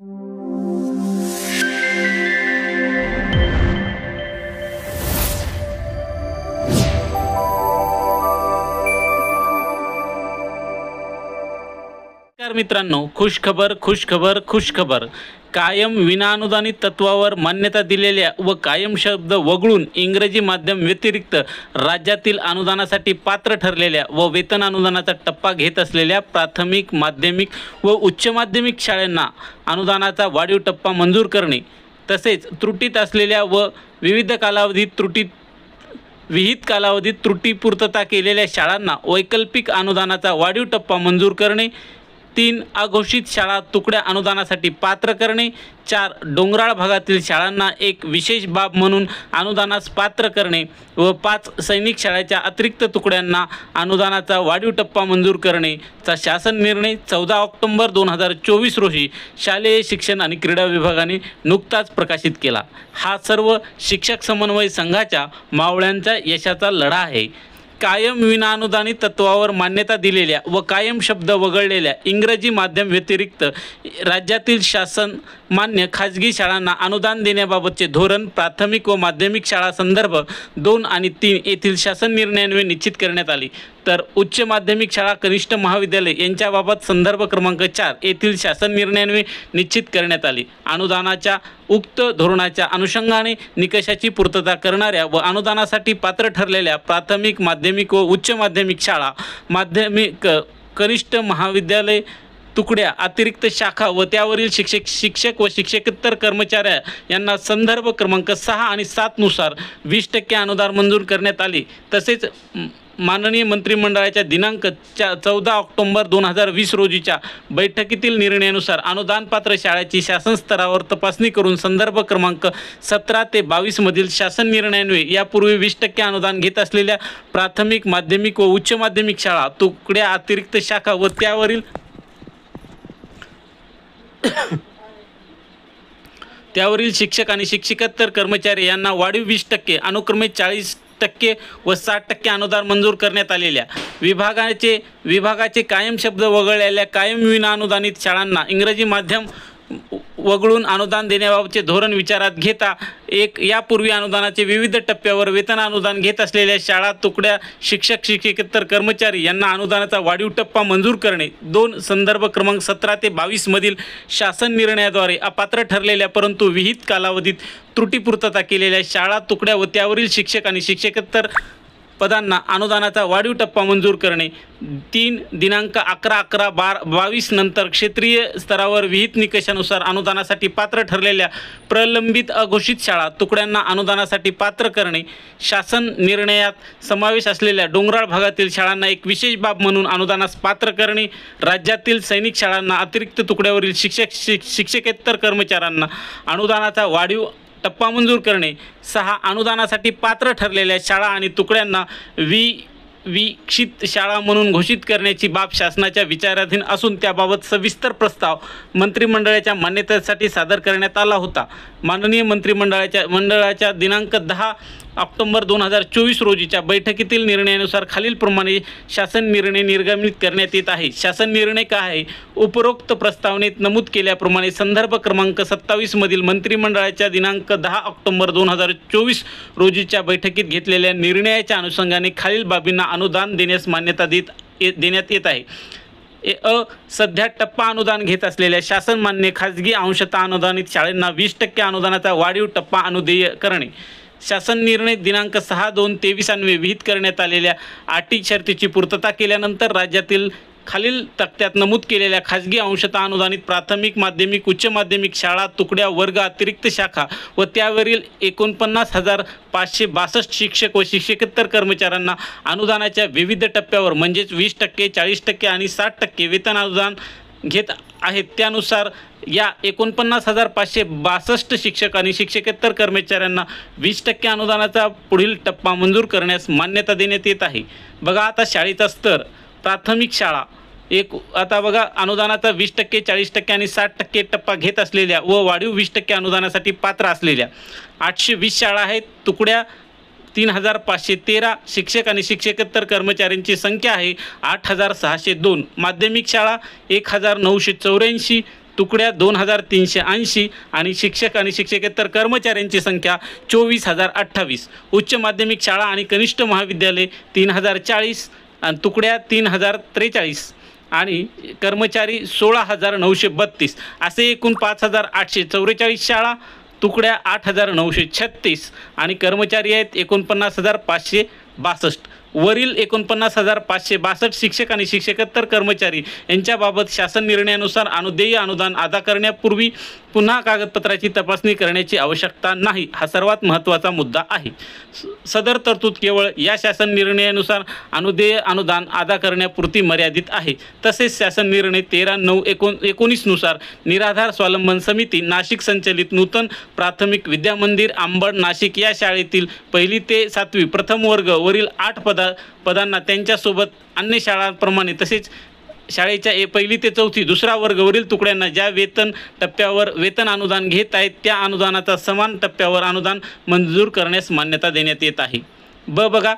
नमस्कार मित्रांनो, खुशखबर. कायम विनाअनुदानित तत्वावर मान्यता दिलेल्या व कायम शब्द वगळून इंग्रजी माध्यम व्यतिरिक्त राज्यातील अनुदानासाठी पात्र ठरलेल्या व वेतन अनुदानाचा टप्पा घेत असलेल्या प्राथमिक, माध्यमिक व उच्च माध्यमिक शाळांना अनुदानाचा वाढीव टप्पा मंजूर करणे, तसेच त्रुटीत असलेल्या व विविध कालावधीत त्रुटीपूर्तता केलेल्या शाळांना वैकल्पिक अनुदानाचा वाढीव टप्पा मंजूर करणे, 3 अघोषित शाळा तुकड्या अनुदानासाठी पात्र करणे, 4 डोंगराळ भागातील शाळांना एक विशेष बाब म्हणून अनुदानास पात्र करणे व 5 सैनिक शाळेच्या अतिरिक्त तुकड्यांना अनुदानाचा वाढीव टप्पा मंजूर करणे चा शासन निर्णय 14 ऑक्टोबर 2024 रोजी शालेय शिक्षण आणि क्रीडा विभागाने नुकताच प्रकाशित केला। हा सर्व शिक्षक समन्वय संघाच्या मावळ्यांचा यशाचा लढा आहे। कायम विनाअनुदानित तत्वावर मान्यता दिलेल्या व कायम शब्द वगळलेल्या इंग्रजी माध्यम व्यतिरिक्त राज्यातील शासन मान्य खाजगी शाळांना अनुदान देण्याबाबतचे धोरण प्राथमिक व माध्यमिक शाळा संदर्भ 2 आणि 3 येथील शासन निर्णयान्वये निश्चित करण्यात आली, तर उच्च माध्यमिक शाळा कनिष्ठ महाविद्यालय यांच्याबाबत संदर्भ क्रमांक 4 येथील शासन निर्णयान्वये निश्चित करण्यात आली। अनुदानाच्या उक्त धोरणाच्या अनुषंगाने निकषाची पूर्तता करणाऱ्या व अनुदानासाठी पात्र ठरलेल्या प्राथमिक, माध्यमिक व उच्च माध्यमिक शाळा, माध्यमिक कनिष्ठ महाविद्यालय, तुकड्या, अतिरिक्त शाखा व त्यावरील शिक्षक व शिक्षकेतर कर्मचाऱ्या यांना संदर्भ क्रमांक 6 आणि 7 नुसार 20% अनुदान मंजूर करण्यात आले। तसेच माननीय मंत्रिमंडळाच्या दिनांक 14 ऑक्टोबर 2020 रोजीच्या बैठकीतील निर्णयानुसार अनुदानपात्र शाळेची शासन स्तरावर तपासणी करून संदर्भ क्रमांक 17 ते 22 मधील शासन निर्णयान्वये यापूर्वी 20% अनुदान घेत असलेल्या प्राथमिक, माध्यमिक व उच्च माध्यमिक शाळा, तुकड्या, अतिरिक्त शाखा व त्यावरील शिक्षक आणि शिक्षकेतर कर्मचारी यांना वाढीव 20% अनुक्रमे 40% व 60% अनुदान मंजूर करण्यात आलेल्या विभागाचे कायम शब्द वगळलेल्या कायम विनाअनुदानित शाळांना इंग्रजी माध्यम वगळून अनुदान देण्याबाबतचे धोरण विचारात घेता 1 यापूर्वी अनुदानाचे विविध टप्प्यावर वेतन अनुदान घेत असलेल्या शाळा, तुकड्या, शिक्षक शिक्षकेतर कर्मचारी यांना अनुदानाचा वाढीव टप्पा मंजूर करणे, 2 संदर्भ क्रमांक 17 ते 22 मधील शासन निर्णयाद्वारे अपात्र ठरलेल्या परंतु विहित कालावधीत त्रुटीपूर्तता केलेल्या शाळा, तुकड्या व त्यावरील शिक्षक आणि शिक्षकेतर पदांना अनुदानाचा वाढीव टप्पा मंजूर करणे, 3 दिनांक 11/11/22 नंतर क्षेत्रीय स्तरावर विहित निकषानुसार अनुदानासाठी पात्र ठरलेल्या प्रलंबित अघोषित शाळा, तुकड्यांना अनुदानासाठी पात्र करणे, शासन निर्णयात समावेश असलेल्या डोंगराळ भागातील शाळांना एक विशेष बाब म्हणून अनुदानास पात्र करणे, राज्यातील सैनिक शाळांना, अतिरिक्त तुकड्यावरील शिक्षकेतर कर्मचाऱ्यांना अनुदानाचा वाढीव टप्पा मंजूर करणे, 6 अनुदानासाठी पात्र ठरलेल्या शाळा आणि तुकड्यांना विक्षित शाळा म्हणून घोषित करण्याची बाब शासनाच्या विचाराधीन असून त्याबाबत सविस्तर प्रस्ताव मंत्रिमंडळाच्या मान्यतेसाठी सादर करण्यात आला होता। माननीय मंत्रिमंडळाच्या दिनांक 10 ऑक्टोबर 2024 रोजीच्या बैठकीतील निर्णयानुसार खालीलप्रमाणे शासन निर्णय निर्गमित करण्यात येत आहे। शासन निर्णय काय आहे? उपरोक्त प्रस्तावनेत नमूद केल्याप्रमाणे संदर्भ क्रमांक 27 मधील मंत्रिमंडळाच्या दिनांक 10 ऑक्टोबर 2024 रोजीच्या बैठकीत घेतलेल्या निर्णयाच्या अनुषंगाने खालील बाबींना अनुदान देण्यास मान्यता देण्यात येत आहे। सध्या टप्पा अनुदान घेत असलेल्या शासन मान्य खाजगी अंशतः अनुदानित शाळांना 20% अनुदानाचा वाढीव टप्पा अनुदेय करणे, शासन निर्णय दिनांक 6/2/23 अन्वये विहित करण्यात आलेल्या अटी शर्तीची पूर्तता केल्यानंतर राज्यातील खालील तक्त्यात नमूद केलेल्या खाजगी अंशतः अनुदानित प्राथमिक, माध्यमिक, उच्च माध्यमिक शाळा, तुकड्या, वर्ग, अतिरिक्त शाखा व त्यावरील 49,562 शिक्षक व शिक्षकेतर कर्मचाऱ्यांना अनुदानाच्या विविध टप्प्यावर म्हणजेच 20%, 40% आणि 60% वेतन अनुदान घेत आहेत त्यानुसार या 49,562 शिक्षक आणि शिक्षकेतर कर्मचाऱ्यांना 20% अनुदानाचा पुढील टप्पा मंजूर करण्यास मान्यता देण्यात येत आहे। बघा आता शाळेचा स्तर, प्राथमिक शाळा आता बघा अनुदानाचा 20%, 40% आणि 60% टप्पा घेत असलेल्या व वाढीव 20% अनुदानासाठी पात्र असलेल्या 820 शाळा आहेत। तुकड्या 3,513, शिक्षक आणि शिक्षकेतर कर्मचाऱ्यांची संख्या आहे 8,602, माध्यमिक शाळा 1,984, तुकड्या 2380 आणि शिक्षक आणि शिक्षकेतर कर्मचाऱ्यांची संख्या 24,028. उच्च माध्यमिक शाळा आणि कनिष्ठ महाविद्यालय 3040 आणि तुकड्या 3043 आणि कर्मचारी 16,932 असे एकूण 5,844 शाळा, तुकड्या 8,936 आणि कर्मचारी आहेत 49,562. वरील 49,562 शिक्षक आणि शिक्षकेतर कर्मचारी यांच्याबाबत शासन निर्णयानुसार अनुदेय अनुदान अदा करण्यापूर्वी पुन्हा कागदपत्राची तपासणी करण्याची आवश्यकता नाही, हा सर्वात महत्त्वाचा मुद्दा आहे. सदर तरतूद केवळ या शासन निर्णयानुसार अनुदेय अनुदान अदा करण्यापुरती मर्यादित आहे. तसेच शासन निर्णय 13/9/19 नुसार निराधार स्वावलंबन समिती नाशिक संचलित नूतन प्राथमिक विद्यामंदिर अंबड नाशिक या शाळेतील 1ली ते 7वी प्रथम वर्ग वरील 8 पदांना त्यांच्यासोबत अन्य शाळांप्रमाणे तसेच शाळेच्या 1ली ते 4थी दुसरा वर्गवरील तुकड्यांना ज्या वेतन टप्प्यावर वेतन अनुदान घेत आहेत त्या अनुदानाचा समान टप्प्यावर अनुदान मंजूर करण्यास मान्यता देण्यात येत आहे. बघा,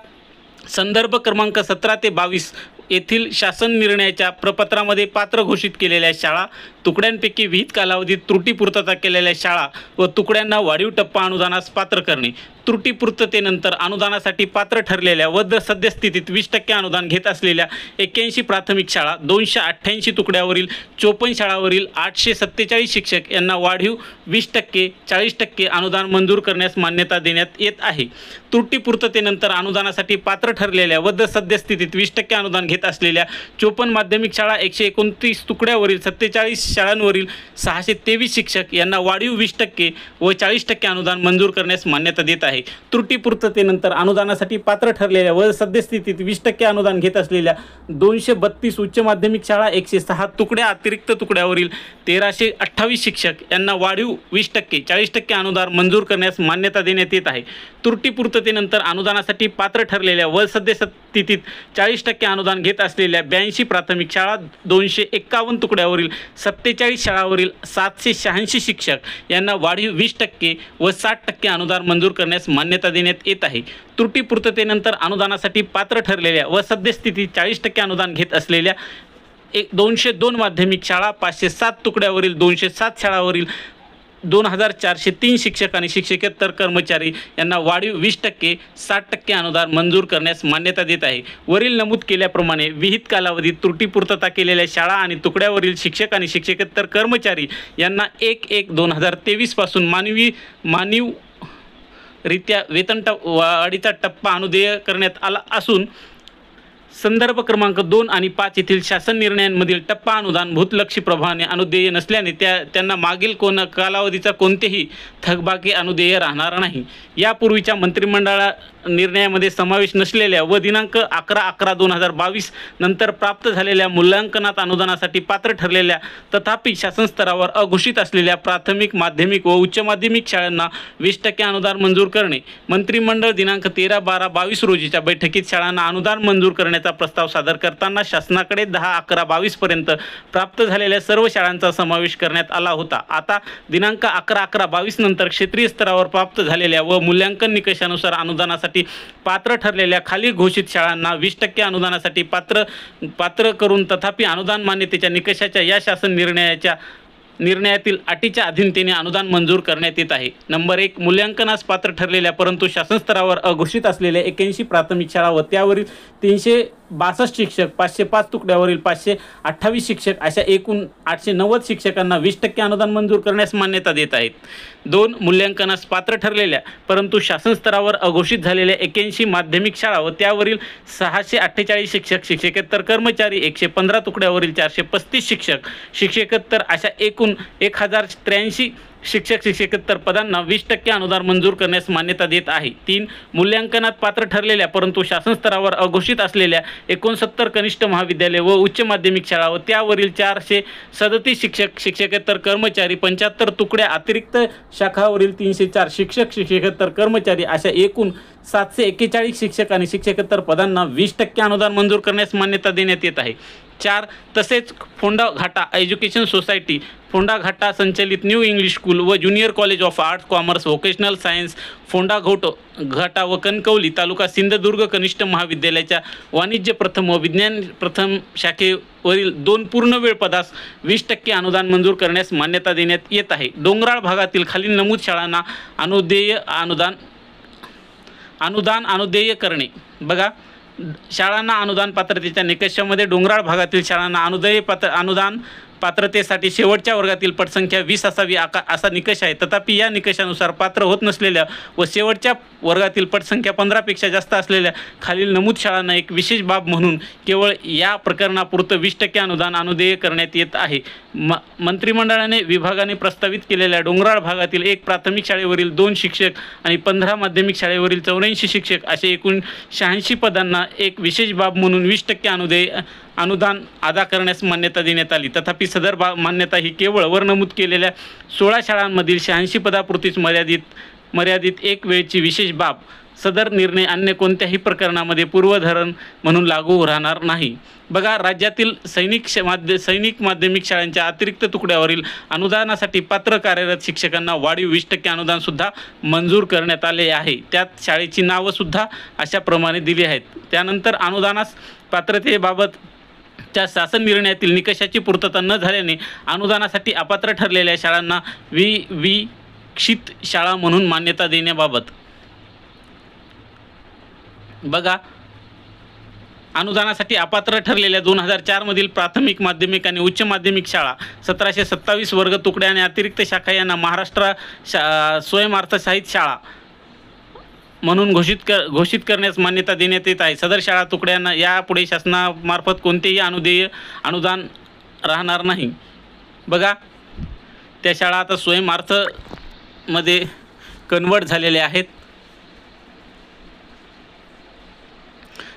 संदर्भ क्रमांक 17 ते 22 येथील शासन निर्णयाच्या प्रपत्रामध्ये पात्र घोषित केलेल्या शाळा, तुकड्यांपैकी विहित कालावधीत त्रुटीपूर्तता केलेल्या शाळा व तुकड्यांना वाढीव टप्पा अनुदानास पात्र करणे. त्रुटीपूर्ततेनंतर अनुदानासाठी पात्र ठरलेल्या व सद्यस्थितीत 20% अनुदान घेत असलेल्या 81 प्राथमिक शाळा, 288 तुकड्यावरील 54 शाळावरील 847 शिक्षक यांना वाढीव 20% 40% अनुदान मंजूर करण्यास मान्यता देण्यात येत आहे. त्रुटीपूर्ततेनंतर अनुदानासाठी पात्र ठरलेल्या व सद्यस्थितीत 20% अनुदान घेत असलेल्या 54 माध्यमिक शाळा, 129 तुकड्यावरील 47 शाळांवरील 623 शिक्षक यांना वाढीव 20% व 40% अनुदान मंजूर करण्यास मान्यता देत आहे. त्रुटीपूर्ततेनंतर अनुदानासाठी पात्र ठरलेल्या व सद्यस्थितीत 20% अनुदान घेत असलेल्या 232 उच्च माध्यमिक शाळा, 106 तुकड्या अतिरिक्त तुकड्यावरील 1328 शिक्षक यांना वाढीव 20% 40% अनुदान मंजूर करण्यास मान्यता देण्यात येत आहे. त्रुटीपूर्ततेनंतर अनुदानासाठी पात्र ठरलेल्या व सद्यस्थितीत 40% अनुदान घेत असलेल्या 82 प्राथमिक शाळा, 251 तुकड्यावरील 47 शाळावरील 786 शिक्षक यांना वाढीव 20% व 60% अनुदान मंजूर करण्यास मान्यता देण्यात येत आहे. त्रुटीपूर्ततेनंतर अनुदानासाठी पात्र ठरलेल्या व सद्यस्थितीत 40% अनुदान घेत असलेल्या 202 माध्यमिक शाळा, 507 तुकड्यावरील 207 शाळावरील 2,403 शिक्षक आणि शिक्षकेतर कर्मचारी यांना वाढीव 20% 60% अनुदान मंजूर करण्यास मान्यता देत आहे. वरील नमूद केल्याप्रमाणे विहित कालावधीत त्रुटीपूर्तता केलेल्या शाळा आणि तुकड्यावरील शिक्षक आणि शिक्षकेतर कर्मचारी यांना 1/1/2023 पासून मानवीरित्या वेतन वाढीचा टप्पा अनुदेय करण्यात आला असून संदर्भ क्रमांक 2 आणि 5 येथील शासन निर्णयांमधील टप्पा अनुदान भूतलक्षी प्रभावाने अनुदेय नसल्याने त्यांना मागील कालावधीचा कोणतेही थकबाकी अनुदेय राहणार नाही. यापूर्वीच्या मंत्रिमंडळ निर्णयामध्ये समावेश नसलेल्या व दिनांक 11/11/2022 नंतर प्राप्त झालेल्या मूल्यांकनात अनुदानासाठी पात्र ठरलेल्या तथापि शासन स्तरावर अघोषित असलेल्या प्राथमिक, माध्यमिक व उच्च माध्यमिक शाळांना 20% अनुदान मंजूर करणे. मंत्रिमंडळ दिनांक 13/12/22 रोजीच्या बैठकीत शाळांना अनुदान मंजूर करण्याचा प्रस्ताव सादर करताना शासनाकडे 10/11/22 पर्यंत प्राप्त झालेल्या सर्व शाळांचा समावेश करण्यात आला होता. आता दिनांक 11/11/22 नंतर क्षेत्रीय स्तरावर प्राप्त झालेल्या व मूल्यांकन निकषानुसार अनुदानासाठी पात्र ठरलेल्या खाली घोषित शाळांना 20% अनुदानासाठी पात्र करून तथापि अनुदान मान्यतेच्या निकषाच्या या शासन निर्णयातील अटीच्या अधीनतेने अनुदान मंजूर करण्यात येत आहे. नंबर 1, मूल्यांकनास पात्र ठरलेल्या परंतु शासन स्तरावर अघोषित असलेल्या 81 प्राथमिक शाळा व त्यावरील 362 शिक्षक, 505 तुकड्यावरील 528 शिक्षक अशा एकूण 890 शिक्षकांना 20% अनुदान मंजूर करण्यास मान्यता देत आहेत. 2, मूल्यांकनास पात्र ठरलेल्या परंतु शासन स्तरावर अघोषित झालेल्या 81 माध्यमिक शाळा व त्यावरील 648 शिक्षक, शिक्षकेतर कर्मचारी, 115 तुकड्यावरील 435 शिक्षक, शिक्षकेतर अशा एकूण 1083 शिक्षक शिक्षकेतर पदांना 20% अनुदान मंजूर करण्यास मान्यता देत आहे. 3, मूल्यांकनात पात्र ठरलेल्या परंतु शासन स्तरावर अघोषित असलेल्या 69 कनिष्ठ महाविद्यालय व उच्च माध्यमिक शाळा व त्यावरील 437 शिक्षक शिक्षकेतर कर्मचारी, 75 तुकड्या अतिरिक्त शाखावरील 304 शिक्षक शिक्षकेतर कर्मचारी अशा एकूण 741 शिक्षक आणि शिक्षकेतर पदांना 20% अनुदान मंजूर करण्यास मान्यता देण्यात येत आहे. 4 तसेच फोंडा घाटा एज्युकेशन सोसायटी, फोंडा घाटा संचलित न्यू इंग्लिश स्कूल व junior college of arts commerce vocational science Phonda घाटा व कणकवली तालुका सिंधुदुर्ग कनिष्ठ महाविद्यालयाच्या वाणिज्य प्रथम व विज्ञान प्रथम शाखेवरील 2 पूर्णवेळ पदास 20% अनुदान मंजूर करण्यास मान्यता देण्यात येत आहे. डोंगराळ भागातील खालील नमूद शाळांना अनुदेय करणे. बघा, शाळांना अनुदान पात्रतेच्या निकषामध्ये डोंगराळ भागातील शाळांना अनुदान पात्रतेसाठी शेवटच्या वर्गातील पटसंख्या 20 असावी असा निकष आहे. तथापि या निकषानुसार पात्र होत नसलेल्या व शेवटच्या वर्गातील पटसंख्या 15पेक्षा जास्त असलेल्या खालील नमूद शाळांना एक विशेष बाब म्हणून केवळ या प्रकरणापुरतं 20% अनुदान अनुदेय करण्यात येत आहे. मंत्रिमंडळाने विभागाने प्रस्तावित केलेल्या डोंगराळ भागातील 1 प्राथमिक शाळेवरील 2 शिक्षक आणि 15 माध्यमिक शाळेवरील 84 शिक्षक असे एकूण 86 पदांना एक विशेष बाब म्हणून 20% अनुदान अदा करण्यास मान्यता देण्यात आली. तथापि सदर मान्यता ही केवळ वर नमूद केलेल्या 16 शाळांमधील 86 पदापुरतीच मर्यादित एक वेळची विशेष बाब. सदर निर्णय अन्य कोणत्याही प्रकरणामध्ये पूर्वधरण म्हणून लागू राहणार नाही. बघा, राज्यातील सैनिक माध्यमिक शाळांच्या अतिरिक्त तुकड्यावरील अनुदानासाठी पात्र कार्यरत शिक्षकांना वाढीव 20% अनुदानसुद्धा मंजूर करण्यात आले आहे. त्यात शाळेची नावंसुद्धा अशाप्रमाणे दिली आहेत. त्यानंतर अनुदानास पात्रतेबाबत च्या शासन निर्णयातील निकषाची पूर्तता न झाल्याने अनुदानासाठी अपात्र ठरलेल्या शाळांना विक्षित शाळा म्हणून मान्यता देण्याबाबत. बघा, अनुदानासाठी अपात्र ठरलेल्या 2004 मधील प्राथमिक माध्यमिक आणि उच्च माध्यमिक शाळा 1727 वर्ग तुकड्या आणि अतिरिक्त शाखा यांना महाराष्ट्र स्वयंअर्थसहाय्यित शाळा म्हणून घोषित करण्यास मान्यता देण्यात येत आहे. सदर शाळा तुकड्यांना यापुढे शासनामार्फत कोणतेही अनुदान राहणार नाही. बघा, त्या शाळा आता स्वयंअर्थमध्ये कन्वर्ट झालेल्या आहेत.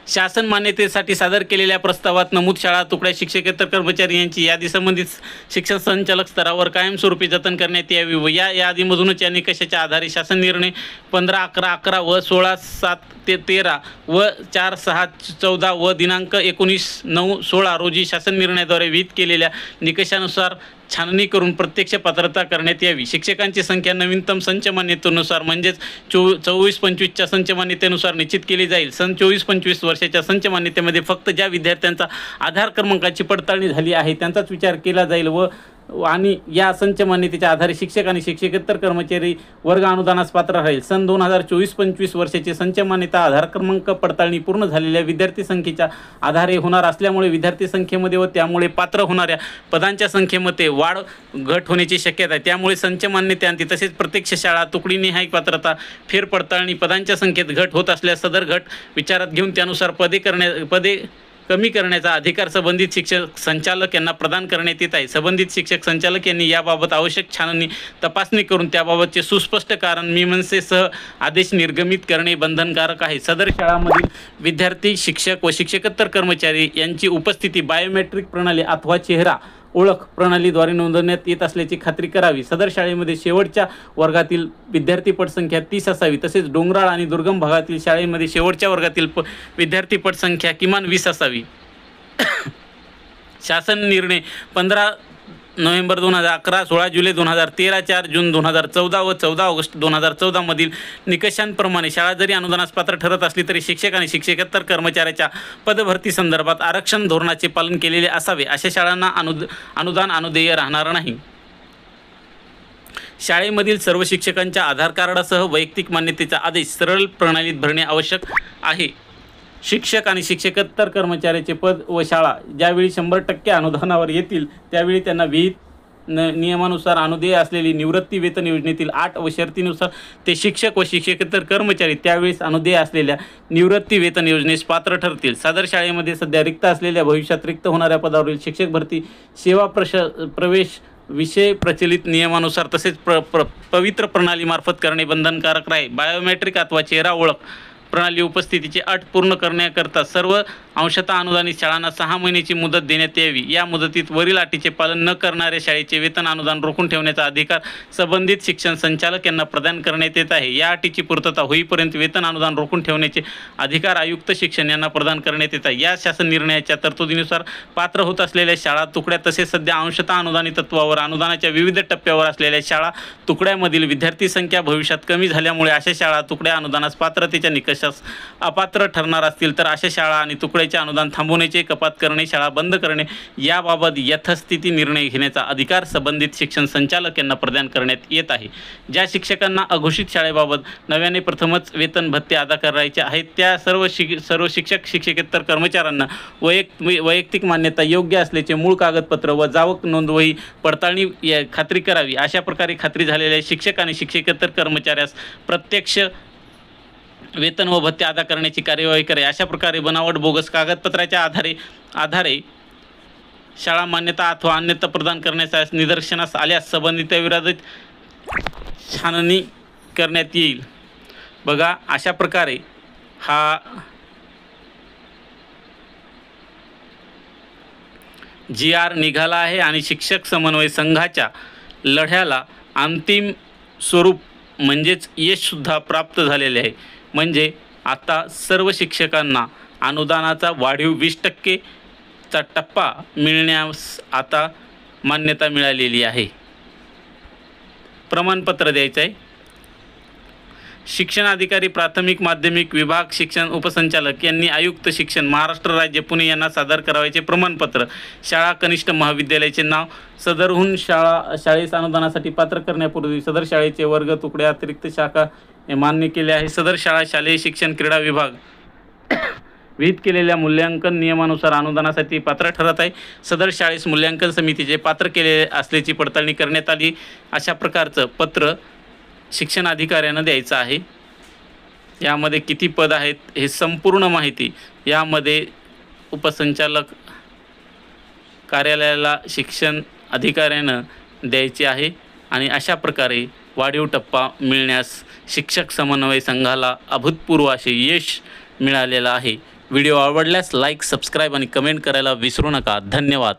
शासन मान्यतेसाठी सादर केलेल्या प्रस्तावात नमूद शाळा तुकड्या शिक्षकेतर कर्मचारी यांची यादी संबंधित शिक्षण संचालक स्तरावर कायमस्वरूपी जतन करण्यात यावी व या यादीमधूनच या निकषाच्या आधारे शासन निर्णय 15/11/11 व 16/7/13 व 4/6/14 व दिनांक 19/9/16 रोजी शासन निर्णयाद्वारे विहित केलेल्या निकषानुसार छाननी करून प्रत्यक्ष पात्रता करण्यात यावी. शिक्षकांची संख्या नवीनतम संच मान्यतेनुसार म्हणजेच 24-25च्या संच मान्यतेनुसार निश्चित केली जाईल. सन 24-25 वर्षाच्या संच मान्यतेमध्ये फक्त ज्या विद्यार्थ्यांचा आधार क्रमांकाची पडताळणी झाली आहे त्यांचाच विचार केला जाईल आणि या संच मान्यतेच्या आधारे शिक्षक आणि शिक्षकेतर कर्मचारी वर्ग अनुदानास पात्र राहील. सन 2024-25 वर्षाची संच मान्यता आधार क्रमांक पडताळणी पूर्ण झालेल्या विद्यार्थी संख्येच्या आधारे होणार असल्यामुळे विद्यार्थी संख्येमध्ये व त्यामुळे पात्र होणाऱ्या पदांच्या संख्येमध्ये वाढ घट होण्याची शक्यता आहे. त्यामुळे संच मान्यतेअंती तसेच प्रत्यक्ष शाळा तुकडीनिहाय पात्रता फेरपडताळणी पदांच्या संख्येत घट होत असल्यास सदर घट विचारात घेऊन त्यानुसार पदे कमी करण्याचा अधिकार संबंधित शिक्षक संचालक यांना प्रदान करण्यात येत आहे. संबंधित शिक्षक संचालक यांनी याबाबत आवश्यक छाननी तपासणी करून त्याबाबतचे सुस्पष्ट कारण मीमांसेसह आदेश निर्गमित करणे बंधनकारक आहे. सदर शाळांमधील विद्यार्थी शिक्षक व शिक्षकेतर कर्मचारी यांची उपस्थिती बायोमेट्रिक प्रणाली अथवा चेहरा ओळख प्रणालीद्वारे नोंदवण्यात येत असल्याची खात्री करावी. सदर शाळेमध्ये शेवटच्या वर्गातील विद्यार्थी पटसंख्या 30 असावी. तसेच डोंगराळ आणि दुर्गम भागातील शाळेमध्ये शेवटच्या वर्गातील विद्यार्थी पटसंख्या किमान 20 असावी. शासन निर्णय 15 नोव्हेंबर 2011, 16 जुलै 2013, 4 जून 2014 व 14 ऑगस्ट 2014 मधील निकषांप्रमाणे शाळा जरी अनुदानास पात्र ठरत असली तरी शिक्षक आणि शिक्षकेतर कर्मचाऱ्याच्या पदभरती संदर्भात आरक्षण धोरणाचे पालन केलेले असावे. अशा शाळांना अनुदान अनुदेय राहणार नाही. शाळेमधील सर्व शिक्षकांच्या आधार कार्डासह वैयक्तिक मान्यतेचा आदेश सरळ प्रणालीत भरणे आवश्यक आहे. शिक्षक आणि शिक्षकेतर कर्मचाऱ्याचे पद व शाळा ज्यावेळी 100% अनुदानावर येतील त्यावेळी त्यांना विहित नियमानुसार अनुदेय असलेली निवृत्ती वेतन योजनेतील 8 व शर्तीनुसार ते शिक्षक व शिक्षकेतर कर्मचारी त्यावेळेस अनुदेय असलेल्या निवृत्ती वेतन योजनेस पात्र ठरतील. सदर शाळेमध्ये सध्या रिक्त असलेल्या भविष्यात रिक्त होणाऱ्या पदावरील शिक्षक भरती सेवा प्रवेश विषय प्रचलित नियमानुसार तसेच पवित्र प्रणालीमार्फत करणे बंधनकारक राहील. बायोमेट्रिक अथवा चेहरा ओळख प्रणाली उपस्थितीची अट पूर्ण करण्याकरता सर्व अंशतः अनुदानित शाळांना 6 महिन्याची मुदत देण्यात यावी। या मुदतीत वरील अटीचे पालन न करणाऱ्या शाळेचे वेतन अनुदान रोखून ठेवण्याचा अधिकार संबंधित शिक्षण संचालक यांना प्रदान करण्यात येत आहे। या अटीची पूर्तता होईपर्यंत वेतन अनुदान रोखून ठेवण्याचे अधिकार आयुक्त शिक्षण यांना प्रदान करण्यात येत आहे। या शासन निर्णयाच्या तरतुदीनुसार पात्र होत असलेल्या शाळा तुकड्या तसेच सध्या अंशतः अनुदानित तत्त्वावर अनुदानाच्या विविध टप्प्यावर असलेल्या शाळा तुकड्यामधील विद्यार्थी संख्या भविष्यात कमी झाल्यामुळे अशा शाळा तुकड्या अनुदानास पात्रतेच्या निकषास अपात्र ठरणार असतील तर अशा शाळा आणि तुकड्याचे अनुदान थांबवण्याचे, कपात करणे, शाळा बंद करणे याबाबत यथास्थिती निर्णय घेण्याचा अधिकार संबंधित शिक्षण संचालक यांना प्रदान करण्यात येत आहे। ज्या शिक्षकांना अघोषित शाळेबाबत नव्याने प्रथमच वेतन भत्ते अदा करायचे आहेत त्या सर्व शिक्षक शिक्षकेतर कर्मचाऱ्यांना वैयक्तिक मान्यता योग्य असल्याचे मूळ कागदपत्र व जावक नोंदवही पडताळणी खात्री करावी। अशा प्रकारे खात्री झालेल्या शिक्षक आणि शिक्षकेतर कर्मचाऱ्यास प्रत्यक्ष वेतन व भत्ते अदा करण्याची कार्यवाही करे। अशा प्रकारे बनावट बोगस कागदपत्राच्या आधारे शाळा मान्यता अथवा अन्यथा प्रदान करण्याचा निदर्शनास आल्यास संबंधिताविरोधात छाननी करण्यात येईल। बघा, अशा प्रकारे हा GR निघाला आहे आणि शिक्षक समन्वय संघाच्या लढ्याला अंतिम स्वरूप म्हणजेच यशसुद्धा प्राप्त झालेले आहे। म्हणजे आता सर्व शिक्षकांना अनुदानाचा वाढीव 20% टप्पा मिळण्यास आता मान्यता मिळालेली आहे। प्रमाणपत्र द्यायचं आहे। शिक्षणाधिकारी प्राथमिक माध्यमिक विभाग शिक्षण उपसंचालक यांनी आयुक्त शिक्षण महाराष्ट्र राज्य पुणे यांना सादर करावयाचे प्रमाणपत्र, शाळा कनिष्ठ महाविद्यालयाचे नाव, सदरहून शाळेस अनुदानासाठी पात्र करण्यापूर्वी सदर शाळेचे वर्ग तुकड्या अतिरिक्त शाखा मान्य केले आहे। सदर शाळा शालेय शिक्षण क्रीडा विभाग विहित केलेल्या मूल्यांकन नियमानुसार अनुदानासाठी पात्र ठरत आहे। सदर शाळेस मूल्यांकन समितीचे पात्र केलेले असल्याची पडताळणी करण्यात आली। अशा प्रकारचं पत्र शिक्षणाधिकाऱ्यांना द्यायचं आहे। यामध्ये किती पद आहेत हे संपूर्ण माहिती यामध्ये उपसंचालक कार्यालयाला शिक्षण अधिकाऱ्यानं द्यायचे आहे आणि अशा प्रकारे वाढीव टप्पा मिळण्यास शिक्षक समन्वय संघाला अभूतपूर्व असे यश मिळालेलं आहे। व्हिडिओ आवडल्यास लाईक, सबस्क्राईब आणि कमेंट करायला विसरू नका। धन्यवाद।